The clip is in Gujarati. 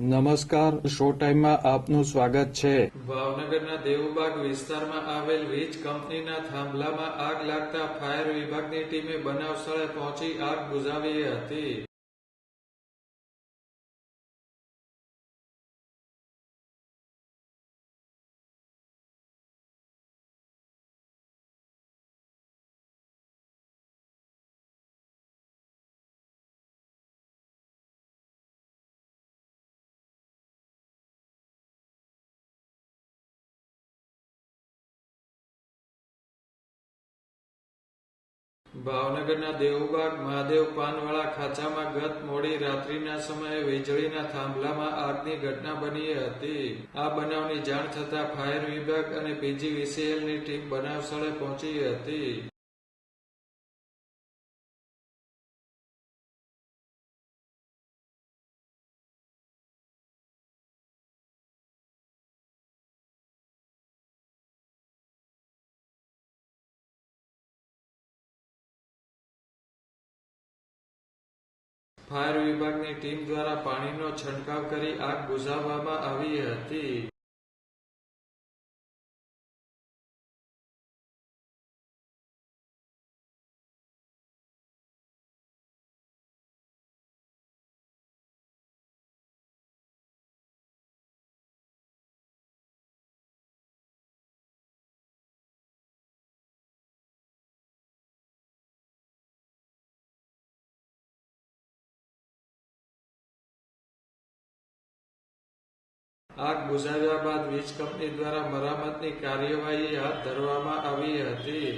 નમસ્કાર, શો ટાઈમમાં આપનું સ્વાગત છે. ભાવનગરના દેવુબાગ વિસ્તારમાં આવેલ વીજ કંપનીના થાંભલામાં આગ લાગતા ફાયર વિભાગની ટીમે બનાવ સ્થળે પહોંચી આગ બુઝાવી હતી. ભાવનગરના દેવુબાગ મહાદેવ પાનવાળા ખાંચામાં ગત મોડી રાત્રિના સમયે વીજળીના થાંભલામાં આગની ઘટના બની હતી. આ બનાવની જાણ થતાં ફાયર વિભાગ અને પીજીવીસીએલની ટીમ બનાવ સ્થળે પહોંચી હતી. ફાયર વિભાગની ટીમ દ્વારા પાણીનો છંટકાવ કરી આગ બુઝાવવામાં આવી હતી. આગ બુઝાવ્યા બાદ વીજ કંપની દ્વારા મરામતની કાર્યવાહી હાથ ધરવામાં આવી હતી.